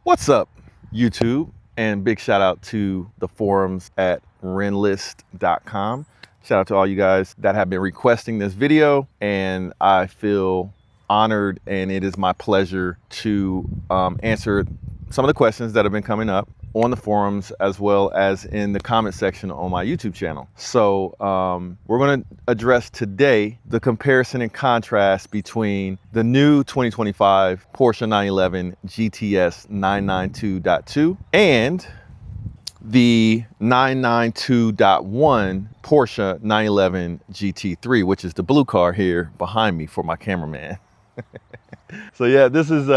What's up, YouTube? And big shout out to the forums at renlist.com. Shout out to all you guys that have been requesting this video, and I feel honored and it is my pleasure to answer some of the questions that have been coming up on the forums as well as in the comment section on my YouTube channel. So we're going to address today the comparison and contrast between the new 2025 Porsche 911 GTS 992.2 and the 992.1 Porsche 911 GT3, which is the blue car here behind me for my cameraman. So yeah, this is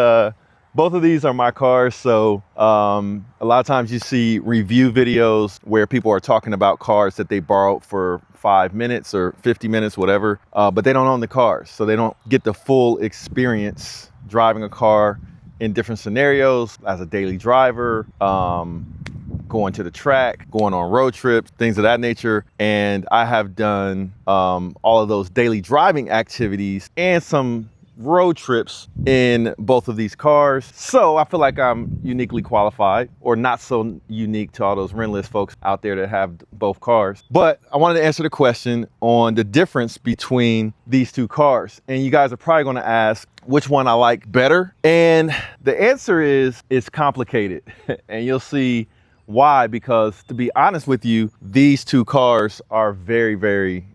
both of these are my cars. So a lot of times you see review videos where people are talking about cars that they borrowed for 5 minutes or 50 minutes, whatever, but they don't own the cars. So they don't get the full experience driving a car in different scenarios as a daily driver, going to the track, going on road trips, things of that nature. And I have done all of those daily driving activities and some road trips in both of these cars. So I feel like I'm uniquely qualified, or not so unique to all those Renlist folks out there that have both cars. But I wanted to answer the question on the difference between these two cars. And you guys are probably going to ask which one I like better. And the answer is it's complicated. And you'll see why, because to be honest with you, these two cars are very, very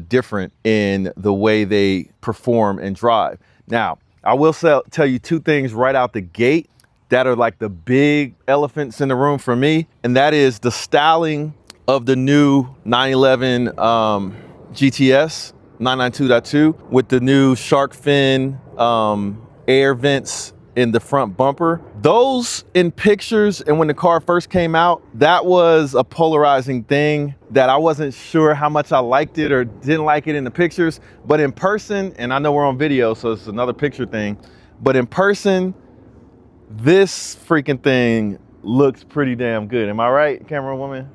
different in the way they perform and drive. Now, I will tell you two things right out the gate that are like the big elephants in the room for me, and that is the styling of the new 911 GTS 992.2 with the new shark fin air vents in the front bumper. Those in pictures and when the car first came out, that was a polarizing thing that I wasn't sure how much I liked it or didn't like it in the pictures. But in person, and I know we're on video, so it's another picture thing, but in person, this freaking thing looks pretty damn good. Am I right, camera woman?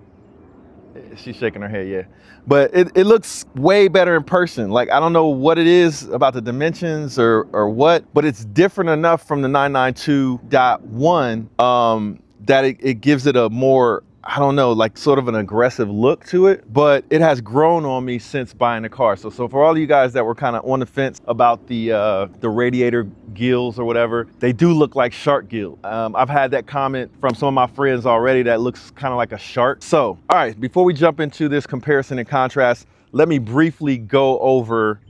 She's shaking her head, yeah. But it looks way better in person. Like, I don't know what it is about the dimensions or what, but it's different enough from the 992.1 that it gives it a more, I don't know, like sort of an aggressive look to it, but it has grown on me since buying the car. So for all of you guys that were kind of on the fence about the radiator gills or whatever, they do look like shark gills. I've had that comment from some of my friends already that looks kind of like a shark. So, all right, before we jump into this comparison and contrast, let me briefly go over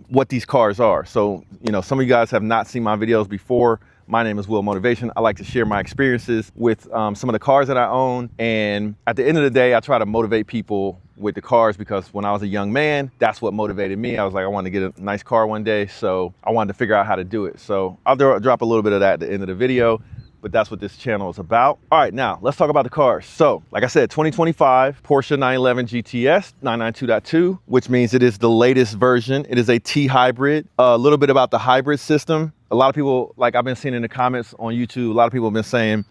what these cars are. So, you know, some of you guys have not seen my videos before. My name is Will Motivation. I like to share my experiences with some of the cars that I own. And at the end of the day, I try to motivate people with the cars because when I was a young man, that's what motivated me. I was like, I wanted to get a nice car one day. So I wanted to figure out how to do it. So I'll drop a little bit of that at the end of the video, but that's what this channel is about. All right, now let's talk about the cars. So like I said, 2025 Porsche 911 GTS 992.2, which means it is the latest version. It is a T-Hybrid. A little bit about the hybrid system. A lot of people, like I've been seeing in the comments on YouTube, a lot of people have been saying,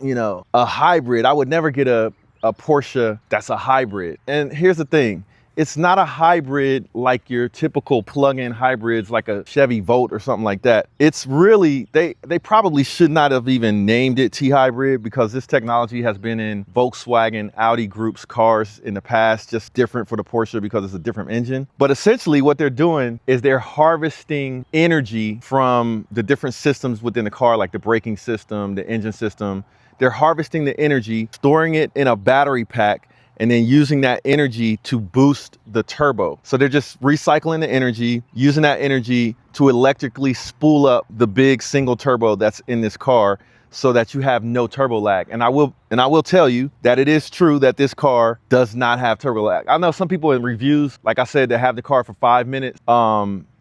you know, a hybrid. I would never get a Porsche that's a hybrid. And here's the thing. It's not a hybrid like your typical plug-in hybrids like a Chevy Volt or something like that. It's really, they probably should not have even named it T-Hybrid because this technology has been in Volkswagen, Audi Group's cars in the past, just different for the Porsche because it's a different engine. But essentially what they're doing is they're harvesting energy from the different systems within the car, like the braking system, the engine system. They're harvesting the energy, storing it in a battery pack, and then using that energy to boost the turbo. So they're just recycling the energy, using that energy to electrically spool up the big single turbo that's in this car so that you have no turbo lag. And I will tell you that it is true that this car does not have turbo lag. I know some people in reviews, like I said, that have the car for 5 minutes,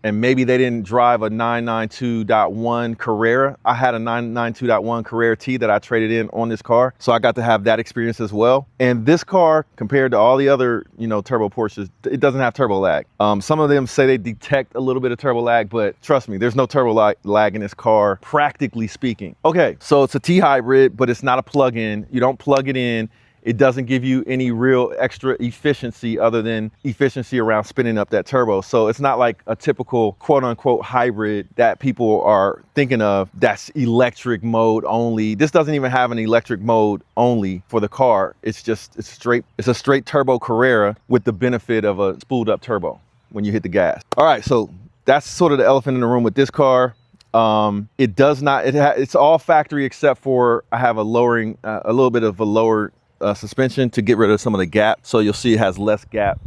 and maybe they didn't drive a 992.1 Carrera. I had a 992.1 Carrera T that I traded in on this car. So I got to have that experience as well. And this car, compared to all the other, you know, turbo Porsches, it doesn't have turbo lag. Some of them say they detect a little bit of turbo lag, but trust me, there's no turbo lag in this car, practically speaking. Okay, so it's a T-Hybrid, but it's not a plug-in. You don't plug it in. It doesn't give you any real extra efficiency other than efficiency around spinning up that turbo. So it's not like a typical quote unquote hybrid that people are thinking of that's electric mode only. This doesn't even have an electric mode only for the car. It's a straight turbo Carrera with the benefit of a spooled up turbo when you hit the gas. All right, so that's sort of the elephant in the room with this car. It does not, it's all factory except for I have a little bit of a lower suspension to get rid of some of the gap. So you'll see it has less gap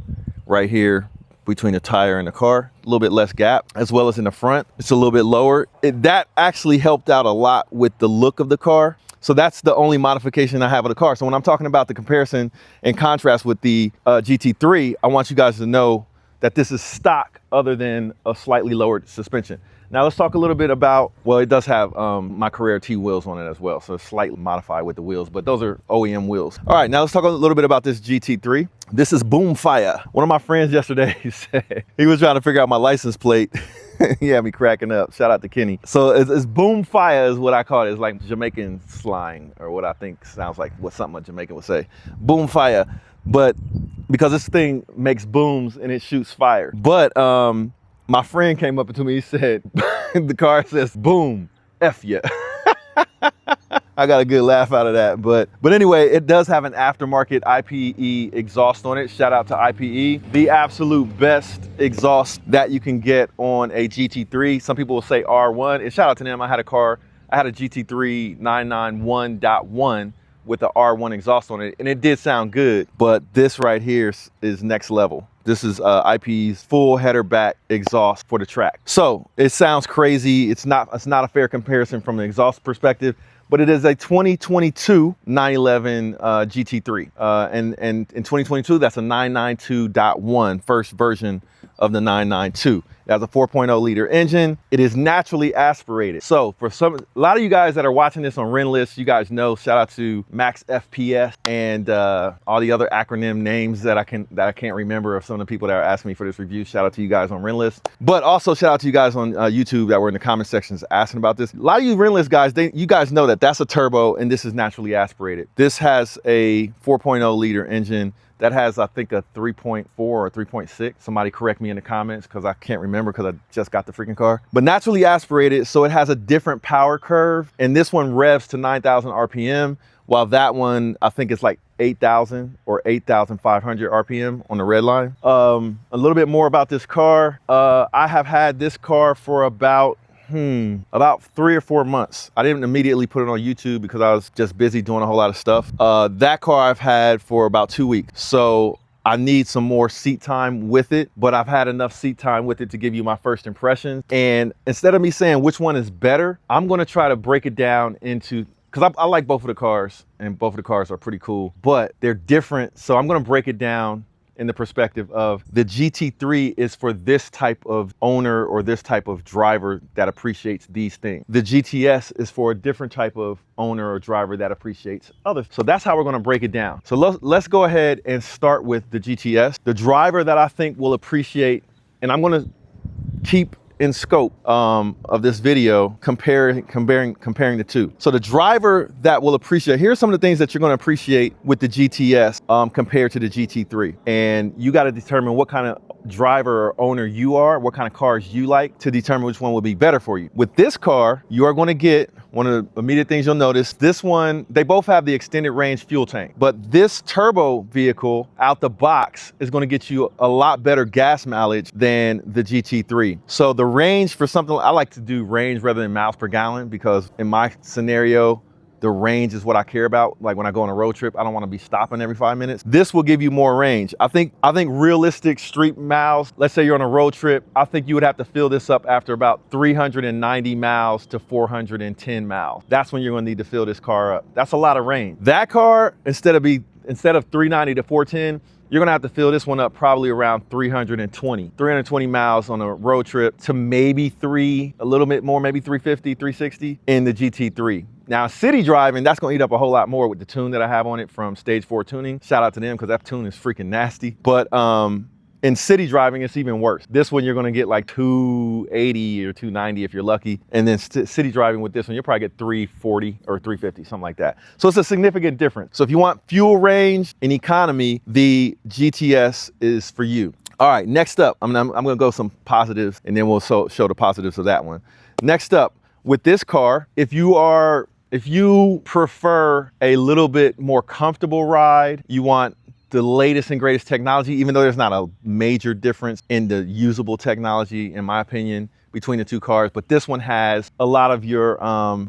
right here between the tire and the car, a little bit less gap, as well as in the front. It's a little bit lower. That actually helped out a lot with the look of the car. So that's the only modification I have of the car. So when I'm talking about the comparison and contrast with the GT3, I want you guys to know that this is stock other than a slightly lowered suspension. Now let's talk a little bit about, well, it does have my Carrera T wheels on it as well. So it's slightly modified with the wheels, but those are OEM wheels. All right, now let's talk a little bit about this GT3. This is Boom Fire. One of my friends yesterday said, he was trying to figure out my license plate. He had me cracking up. Shout out to Kenny. So it's Boom Fire is what I call it. It's like Jamaican slang, or what I think sounds like what something a Jamaican would say. Boom Fire. But because this thing makes booms and it shoots fire. But my friend came up to me, he said, the car says, boom, F ya. I got a good laugh out of that. But anyway, it does have an aftermarket IPE exhaust on it. Shout out to IPE, the absolute best exhaust that you can get on a GT3. Some people will say R1, and shout out to them. I had a GT3 991.1 with the R1 exhaust on it, and it did sound good, but this right here is next level. This is IPE's full header back exhaust for the track. So it sounds crazy. It's not a fair comparison from the exhaust perspective, but it is a 2022 911 GT3. And in 2022, that's a 992.1, first version of the 992. It has a 4.0 liter engine. It is naturally aspirated. So for a lot of you guys that are watching this on Renlist, you guys know, shout out to Max FPS and all the other acronym names that I can't remember of some of the people that are asking me for this review. Shout out to you guys on Renlist. But also shout out to you guys on YouTube that were in the comment sections asking about this. A lot of you Renlist guys, you guys know that that's a turbo and this is naturally aspirated. This has a 4.0 liter engine. That has, I think, a 3.4 or 3.6. Somebody correct me in the comments because I can't remember because I just got the freaking car. But naturally aspirated, so it has a different power curve. And this one revs to 9,000 RPM, while that one, I think it's like 8,000 or 8,500 RPM on the red line. A little bit more about this car. I have had this car for about 3 or 4 months. I didn't immediately put it on YouTube because I was just busy doing a whole lot of stuff. That car I've had for about 2 weeks. So I need some more seat time with it, but I've had enough seat time with it to give you my first impressions. And instead of me saying which one is better, I'm gonna try to break it down into, because I like both of the cars and both of the cars are pretty cool, but they're different. So I'm gonna break it down in the perspective of the GT3 is for this type of owner or this type of driver that appreciates these things. The GTS is for a different type of owner or driver that appreciates others. So that's how we're gonna break it down. So let's go ahead and start with the GTS. The driver that I think will appreciate, and I'm gonna keep in scope of this video comparing the two. So the driver that will appreciate, here's some of the things that you're going to appreciate with the GTS compared to the GT3. And you got to determine what kind of driver or owner you are, what kind of cars you like, to determine which one will be better for you. With this car, you are going to get one of the immediate things you'll notice. This one, they both have the extended range fuel tank, but this turbo vehicle out the box is going to get you a lot better gas mileage than the GT3. So the range for something, I like to do range rather than miles per gallon, because in my scenario, the range is what I care about. Like when I go on a road trip, I don't want to be stopping every 5 minutes. This will give you more range. I think realistic street miles, let's say you're on a road trip, I think you would have to fill this up after about 390 miles to 410 miles. That's when you're going to need to fill this car up. That's a lot of range. That car, instead of 390 to 410, you're gonna have to fill this one up probably around 320 miles on a road trip to maybe a little bit more, maybe 350, 360 in the GT3. Now, city driving, that's gonna eat up a whole lot more with the tune that I have on it from Stage 4 Tuning. Shout out to them, because that tune is freaking nasty. But In city driving, it's even worse. This one, you're gonna get like 280 or 290 if you're lucky. And then city driving with this one, you'll probably get 340 or 350, something like that. So it's a significant difference. So if you want fuel range and economy, the GTS is for you. All right, next up, I'm gonna go some positives and then we'll show the positives of that one. Next up, with this car, if you prefer a little bit more comfortable ride, you want the latest and greatest technology, even though there's not a major difference in the usable technology, in my opinion, between the two cars, but this one has a lot of your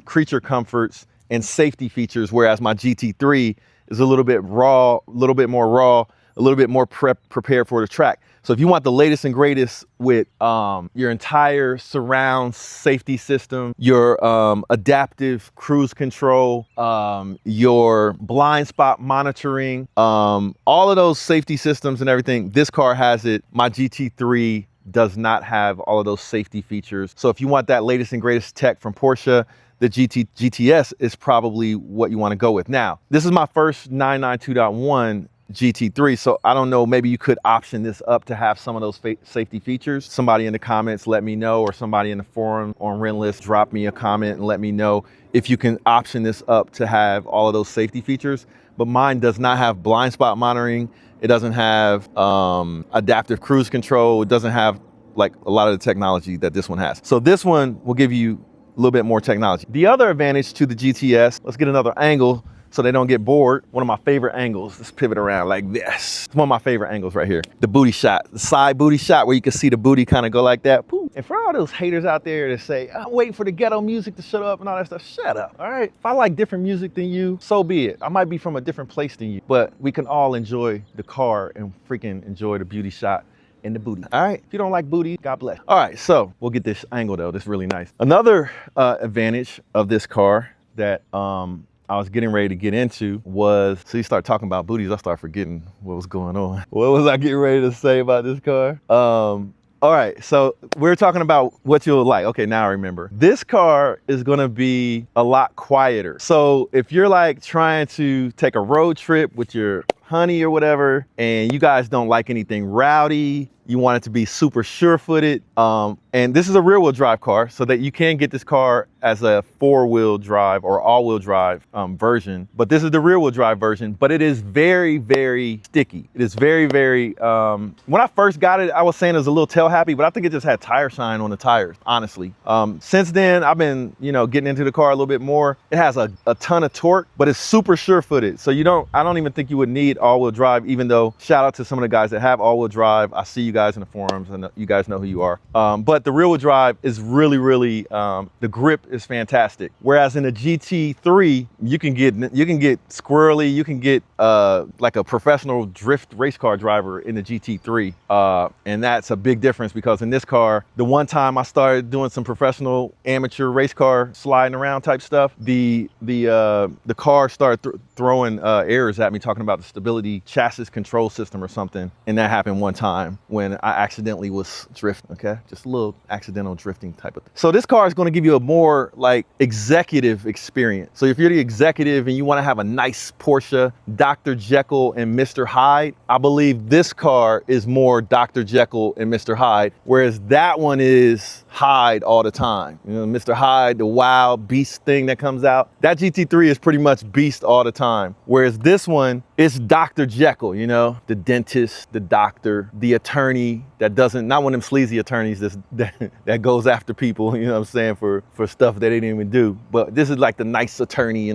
creature comforts and safety features, whereas my GT3 is a little bit raw, a little bit more raw, a little bit more prepared for the track. So if you want the latest and greatest with your entire surround safety system, your adaptive cruise control, your blind spot monitoring, all of those safety systems and everything, this car has it. My GT3 does not have all of those safety features. So if you want that latest and greatest tech from Porsche, the GTS is probably what you want to go with. Now, this is my first 992.1 GT3, so I don't know, maybe you could option this up to have some of those safety features. Somebody in the comments let me know, or somebody in the forum on Rentless drop me a comment and let me know if you can option this up to have all of those safety features. But mine does not have blind spot monitoring. It doesn't have adaptive cruise control. It doesn't have like a lot of the technology that this one has. So this one will give you a little bit more technology. The other advantage to the GTS, let's get another angle so they don't get bored. One of my favorite angles, let's pivot around like this. It's one of my favorite angles right here. The booty shot, the side booty shot where you can see the booty kind of go like that. Poof. And for all those haters out there that say, I'm waiting for the ghetto music to shut up and all that stuff, shut up, all right? If I like different music than you, so be it. I might be from a different place than you, but we can all enjoy the car and freaking enjoy the beauty shot and the booty. All right, if you don't like booty, God bless. All right, so we'll get this angle though, this is really nice. Another advantage of this car that I was getting ready to get into was, so you start talking about booties, I start forgetting what was going on. What was I getting ready to say about this car? All right, so we're talking about what you'll like. Okay, now I remember. This car is gonna be a lot quieter. So if you're like trying to take a road trip with your honey or whatever, and you guys don't like anything rowdy, you want it to be super sure-footed, and this is a rear-wheel drive car, so that you can get this car as a four-wheel drive or all-wheel drive version, but this is the rear-wheel drive version, but it is very, very sticky. It is very, very, when I first got it, I was saying it was a little tail happy, but I think it just had tire shine on the tires, honestly. Since then, I've been, getting into the car a little bit more. It has a ton of torque, but it's super sure-footed, so I don't even think you would need all-wheel drive, even though, shout out to some of the guys that have all-wheel drive. I see you guys in the forums and you guys know who you are. But the rear-wheel drive is really, really, the grip is fantastic. Whereas in the GT3, you can get squirrely, you can get like a professional drift race car driver in the GT3. And that's a big difference, because in this car, the one time I started doing some professional amateur race car sliding around type stuff, the car started throwing errors at me, talking about the stability chassis control system or something. And that happened one time when I accidentally was drifting, okay? Just a little accidental drifting type of thing. So this car is gonna give you a more like executive experience. So if you're the executive and you wanna have a nice Porsche, Dr. Jekyll and Mr. Hyde, I believe this car is more Dr. Jekyll and Mr. Hyde, whereas that one is Hyde all the time. Mr. Hyde, the wild beast thing that comes out. That GT3 is pretty much beast all the time. Whereas this one, it's Dr. Jekyll, the dentist, the doctor, the attorney that doesn't, not one of them sleazy attorneys that goes after people, for stuff that they didn't even do. But this is like the nice attorney,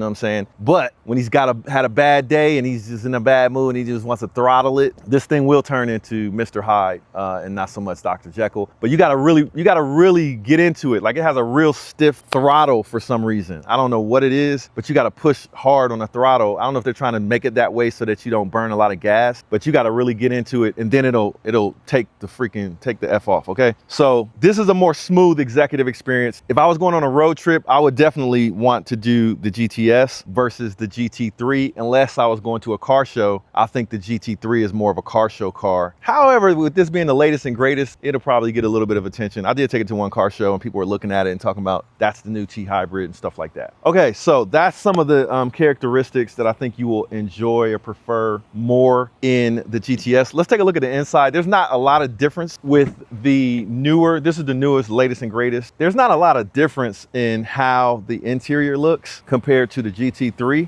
But when he's had a bad day and he's just in a bad mood and he just wants to throttle it, this thing will turn into Mr. Hyde and not so much Dr. Jekyll. But you gotta really get into it. Like, it has a real stiff throttle for some reason. I don't know what it is, but you gotta push hard on the throttle. I don't know if they're trying to make it that way so that you don't burn a lot of gas, but you gotta really get into it, and then it'll take the F off, okay? So this is a more smooth executive experience. If I was going on a road trip, I would definitely want to do the GTS versus the GT3. Unless I was going to a car show, I think the GT3 is more of a car show car. However, with this being the latest and greatest, it'll probably get a little bit of attention. I did take it to one car show and people were looking at it and talking about that's the new T-Hybrid and stuff like that. Okay, so that's some of the characteristics that I think you will enjoy or prefer more in the GTS. Let's take a look at the inside. There's not a lot of difference with the newer, this is the newest, latest and greatest. There's not a lot of difference in how the interior looks compared to the GT3.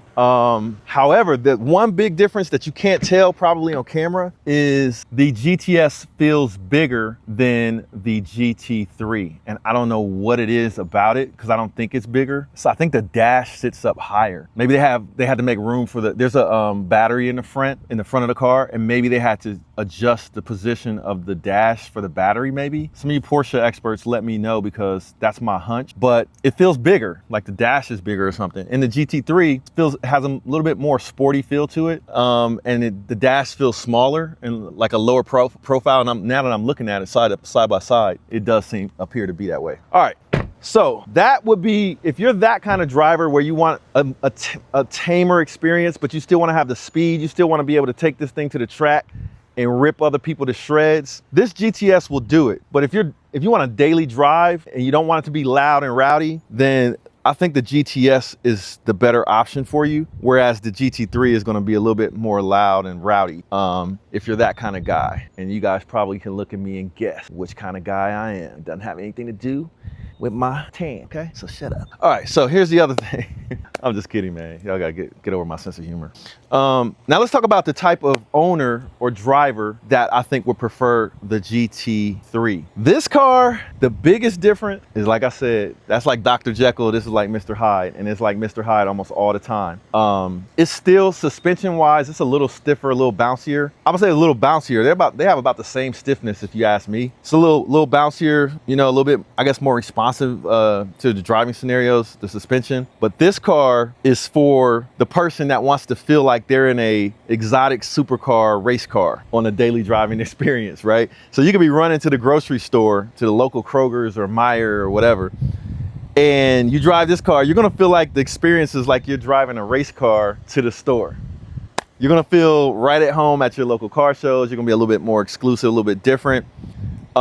However, the one big difference that you can't tell probably on camera is the GTS feels bigger than the GT3. And I don't know what it is about it because I don't think it's bigger. So I think the dash sits up higher. Maybe they had to make room for there's a battery in the front of the car, and maybe they had to adjust the position of the dash for the battery maybe. Some of you Porsche experts let me know because that's my hunch, but it feels bigger, like the dash is bigger or something. And the GT3 has a little bit more sporty feel to it, and the dash feels smaller and like a lower profile. And now that I'm looking at it side by side, it does appear to be that way. All right. So that would be, if you're that kind of driver where you want a tamer experience, but you still want to have the speed, you still want to be able to take this thing to the track and rip other people to shreds, this GTS will do it. But if you want a daily drive and you don't want it to be loud and rowdy, then I think the GTS is the better option for you, whereas the GT3 is going to be a little bit more loud and rowdy if you're that kind of guy. And you guys probably can look at me and guess which kind of guy I am. Doesn't have anything to do with my tan, okay? So shut up. All right, so here's the other thing. I'm just kidding, man. Y'all gotta get over my sense of humor. Now let's talk about the type of owner or driver that I think would prefer the GT3. This car, the biggest difference is, like I said, that's like Dr. Jekyll, this is like Mr. Hyde, and it's like Mr. Hyde almost all the time. It's still, suspension-wise, it's a little stiffer, a little bouncier. I would say a little bouncier. They have about the same stiffness if you ask me. It's a little bouncier, you know, a little bit, I guess, more responsive to the driving scenarios, the suspension. But this car is for the person that wants to feel like they're in a exotic supercar race car on a daily driving experience, right? So you could be running to the grocery store, to the local Kroger's or Meijer or whatever, and you drive this car, you're gonna feel like the experience is like you're driving a race car to the store. You're gonna feel right at home at your local car shows. You're gonna be a little bit more exclusive, a little bit different.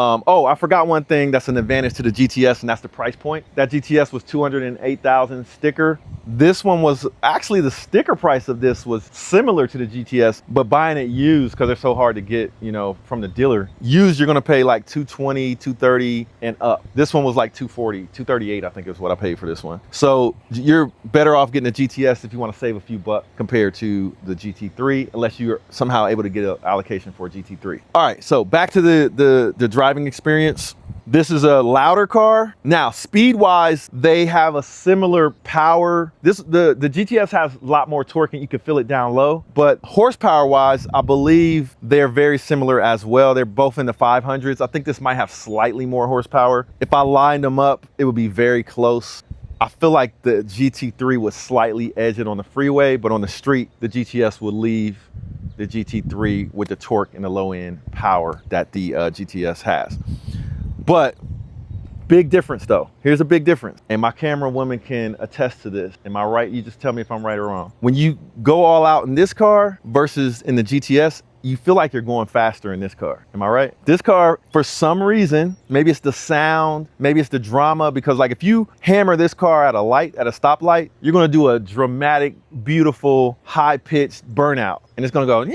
Oh, I forgot one thing that's an advantage to the GTS, and that's the price point. That GTS was $208,000 sticker. This one was actually, the sticker price of this was similar to the GTS, but buying it used, because they're so hard to get, you know, from the dealer. Used, you're gonna pay like $220, $230 and up. This one was like $240, $238, I think is what I paid for this one. So you're better off getting a GTS if you want to save a few bucks compared to the GT3, unless you're somehow able to get an allocation for a GT3. All right, so back to the driving experience. This is a louder car. Now, speed-wise, they have a similar power. The GTS has a lot more torque and you can feel it down low, but horsepower-wise, I believe they're very similar as well. They're both in the 500s. I think this might have slightly more horsepower. If I lined them up, it would be very close. I feel like the GT3 would slightly edge it on the freeway, but on the street, the GTS would leave the GT3 with the torque and the low-end power that the GTS has. But big difference though. Here's a big difference. And my camera woman can attest to this. Am I right? You just tell me if I'm right or wrong. When you go all out in this car versus in the GTS, you feel like you're going faster in this car. Am I right? This car, for some reason, maybe it's the sound, maybe it's the drama, because like if you hammer this car at a light, at a stoplight, you're gonna do a dramatic, beautiful, high-pitched burnout. And it's gonna go, and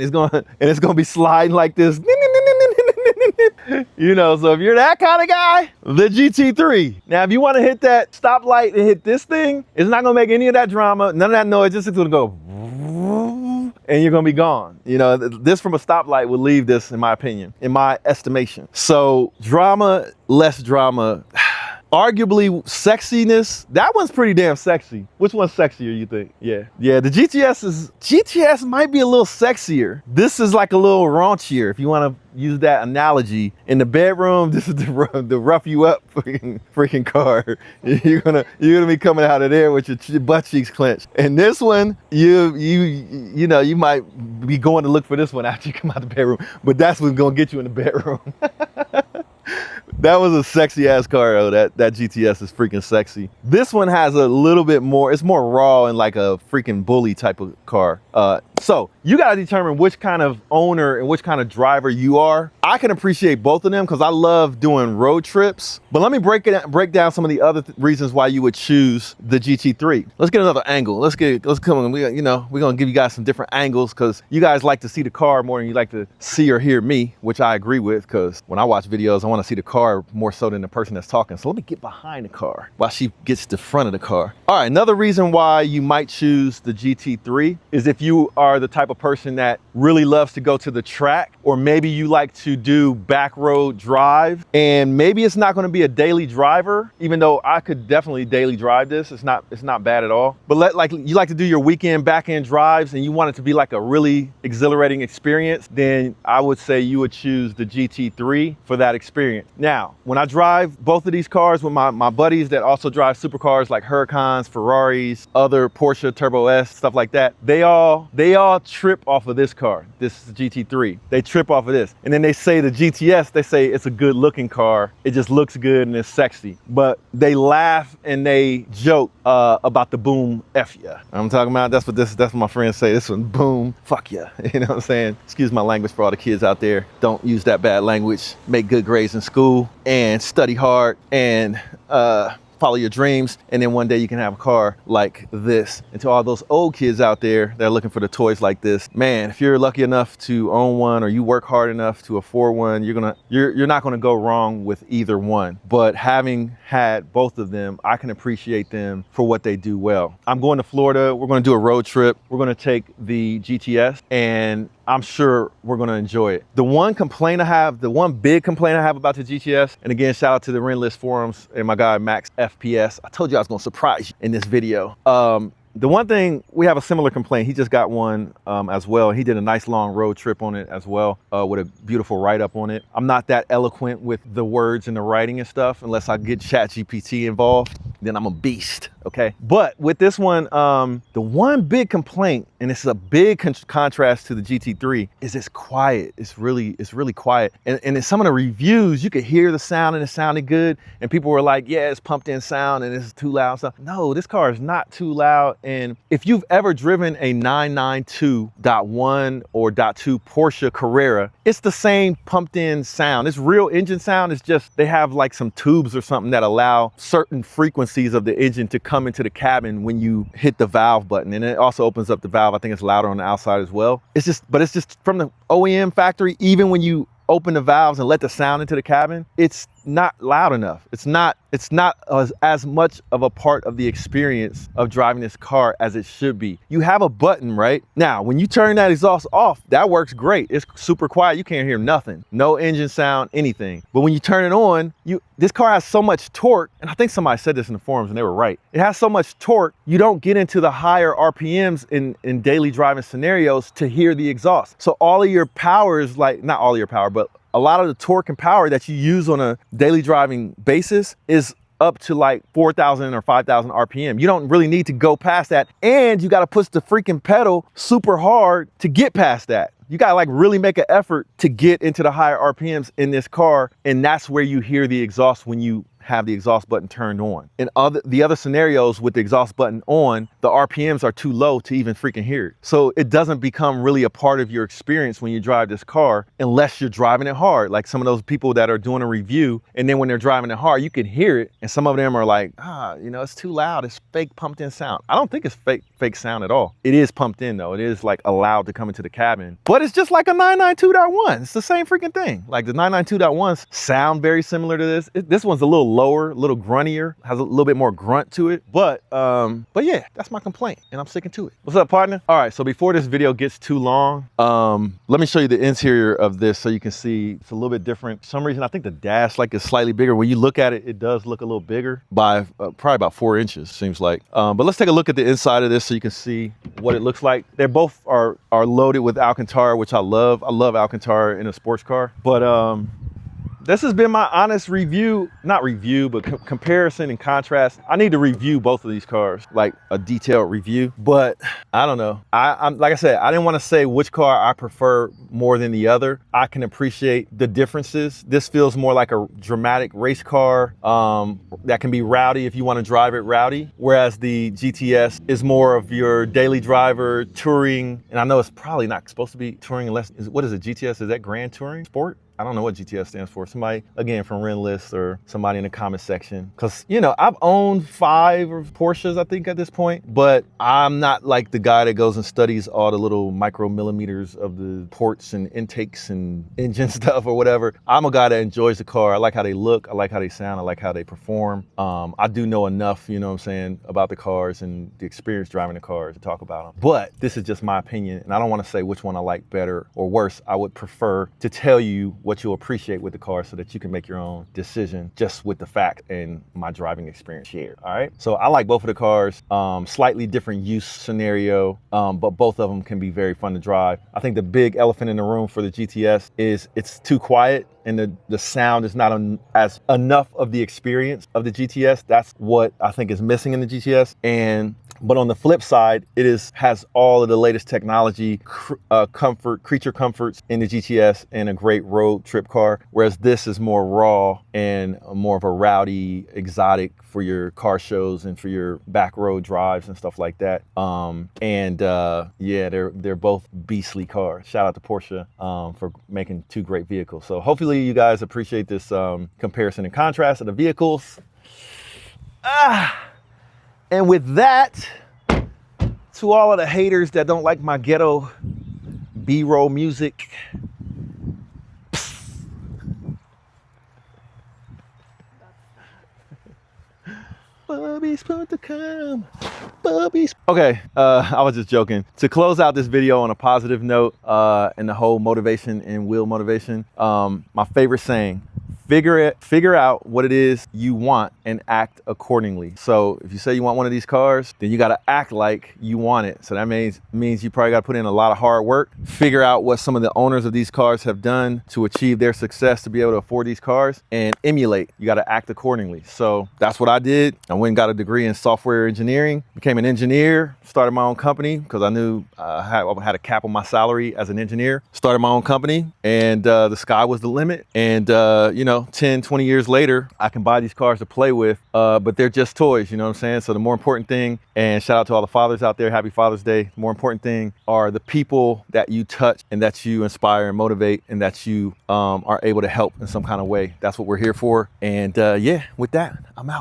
it's gonna be sliding like this. You know, so if you're that kind of guy, the GT3. Now, if you want to hit that stoplight and hit this thing, it's not going to make any of that drama, none of that noise, just it's going to go, and you're going to be gone. You know, this from a stoplight would leave this, in my opinion, in my estimation. So drama, less drama. Arguably sexiness, that one's pretty damn sexy. Which one's sexier, you think? Yeah, the GTS might be a little sexier. This is like a little raunchier, if you want to use that analogy. In the bedroom, this is the rough you up freaking car. You're gonna be coming out of there with your butt cheeks clenched. And this one, you know, you might be going to look for this one after you come out the bedroom, but that's what's gonna get you in the bedroom. That was a sexy ass car though. That GTS is freaking sexy. This one has a little bit more, it's more raw and like a freaking bully type of car. So you got to determine which kind of owner and which kind of driver you are. I can appreciate both of them because I love doing road trips. But let me break down some of the other reasons why you would choose the GT3. Let's get another angle. Let's come on. We're gonna give you guys some different angles because you guys like to see the car more than you like to see or hear me, which I agree with, because when I watch videos, I want to see the car more so than the person that's talking. So let me get behind the car while she gets the front of the car. All right, another reason why you might choose the GT3 is if you are the type of person that really loves to go to the track, or maybe you like to do back road drive, and maybe it's not going to be a daily driver, even though I could definitely daily drive this. It's not bad at all. But like you like to do your weekend back end drives and you want it to be like a really exhilarating experience, then I would say you would choose the GT3 for that experience. Now, when I drive both of these cars with my buddies that also drive supercars like Huracans, Ferraris, other Porsche Turbo S, stuff like that, they all trip off of this car. This is the GT3. They trip off of this. And then they say the GTS, they say it's a good looking car. It just looks good and it's sexy. But they laugh and they joke about the boom F ya. I'm talking about, that's what my friends say. This one, boom, fuck ya. You know what I'm saying? Excuse my language for all the kids out there. Don't use that bad language. Make good grades in school and study hard and follow your dreams, and then one day you can have a car like this. And to all those old kids out there that are looking for the toys like this, man, if you're lucky enough to own one or you work hard enough to afford one, you're not gonna go wrong with either one. But having had both of them, I can appreciate them for what they do well. I'm going to Florida. We're gonna do a road trip. We're gonna take the GTS, and I'm sure we're gonna enjoy it. The one big complaint I have about the GTS, and again, shout out to the Rentless forums and my guy Max FPS. I told you I was gonna surprise you in this video. The one thing, we have a similar complaint. He just got one as well. He did a nice long road trip on it as well with a beautiful write-up on it. I'm not that eloquent with the words and the writing and stuff unless I get ChatGPT involved. Then I'm a beast, okay? But with this one, the one big complaint, and this is a big contrast to the GT3, is it's quiet. It's really quiet. And in some of the reviews, you could hear the sound and it sounded good. And people were like, yeah, it's pumped in sound and it's too loud stuff. No, this car is not too loud. And if you've ever driven a 992.1 or .2 Porsche Carrera, it's the same pumped in sound. It's real engine sound. It's just they have like some tubes or something that allow certain frequencies of the engine to come into the cabin when you hit the valve button. And it also opens up the valve. I think it's louder on the outside as well. It's just from the OEM factory, even when you open the valves and let the sound into the cabin, it's not loud enough. It's not as much of a part of the experience of driving this car as it should be. You have a button, right? Now, when you turn that exhaust off, that works great. It's super quiet. You can't hear nothing. No engine sound, anything. But when you turn it on, this car has so much torque, and I think somebody said this in the forums and they were right. It has so much torque, you don't get into the higher RPMs in daily driving scenarios to hear the exhaust. So all of your power is like, not all of your power, but a lot of the torque and power that you use on a daily driving basis is up to like 4,000 or 5,000 RPM. You don't really need to go past that. And you got to push the freaking pedal super hard to get past that. You got to like really make an effort to get into the higher RPMs in this car. And that's where you hear the exhaust when you have the exhaust button turned on. In the other scenarios with the exhaust button on, the RPMs are too low to even freaking hear it. So it doesn't become really a part of your experience when you drive this car unless you're driving it hard. Like some of those people that are doing a review, and then when they're driving it hard, you can hear it. And some of them are like, it's too loud. It's fake pumped in sound. I don't think it's fake sound at all. It is pumped in though. It is like allowed to come into the cabin, but it's just like a 992.1. It's the same freaking thing. Like the 992.1s sound very similar to this. This one's a little lower, a little gruntier, has a little bit more grunt to it. But yeah, that's my complaint and I'm sticking to it. What's up, partner? All right, so before this video gets too long, let me show you the interior of this so you can see it's a little bit different. For some reason, I think the dash like is slightly bigger. When you look at it, it does look a little bigger by probably about 4 inches, seems like. But let's take a look at the inside of this so you can see what it looks like. They both are loaded with Alcantara, which I love. I love Alcantara in a sports car. But this has been my honest review, not review, but comparison and contrast. I need to review both of these cars, like a detailed review, but I don't know. I'm like I said, I didn't want to say which car I prefer more than the other. I can appreciate the differences. This feels more like a dramatic race car that can be rowdy if you want to drive it rowdy, whereas the GTS is more of your daily driver, touring, and I know it's probably not supposed to be touring unless, what is it, GTS? Is that Grand Touring Sport? I don't know what GTS stands for. Somebody, again, from Renlist or somebody in the comment section. Because, you know, I've owned 5 Porsches, I think, at this point. But I'm not like the guy that goes and studies all the little micromillimeters of the ports and intakes and engine stuff or whatever. I'm a guy that enjoys the car. I like how they look. I like how they sound. I like how they perform. I do know enough, you know what I'm saying, about the cars and the experience driving the cars to talk about them. But this is just my opinion. And I don't want to say which one I like better or worse. I would prefer to tell you what you'll appreciate with the car so that you can make your own decision just with the fact and my driving experience shared. All right. So I like both of the cars, slightly different use scenario, but both of them can be very fun to drive. I think the big elephant in the room for the GTS is it's too quiet and the sound is not as enough of the experience of the GTS. That's what I think is missing in the GTS. But on the flip side, it has all of the latest technology, creature comforts in the GTS and a great road trip car. Whereas this is more raw and more of a rowdy, exotic for your car shows and for your back road drives and stuff like that. Yeah, they're both beastly cars. Shout out to Porsche for making 2 great vehicles. So hopefully you guys appreciate this comparison and contrast of the vehicles. And with that, to all of the haters that don't like my ghetto B-roll music, Bubby's supposed to come. Bubby's. Okay, I was just joking. To close out this video on a positive note, and the whole motivation and wheel motivation, my favorite saying, figure out what it is you want and act accordingly. So if you say you want one of these cars, then you got to act like you want it. So that means you probably got to put in a lot of hard work, figure out what some of the owners of these cars have done to achieve their success to be able to afford these cars, and emulate. You got to act accordingly. So that's what I did. I went and got a degree in software engineering, became an engineer, started my own company because I knew I had a cap on my salary as an engineer. Started my own company, and the sky was the limit. And you know, 10, 20 years later, I can buy these cars to play with, but they're just toys, you know what I'm saying? So the more important thing, and shout out to all the fathers out there, happy Father's Day. The more important thing are the people that you touch and that you inspire and motivate and that you are able to help in some kind of way. That's what we're here for. And yeah, with that, I'm out.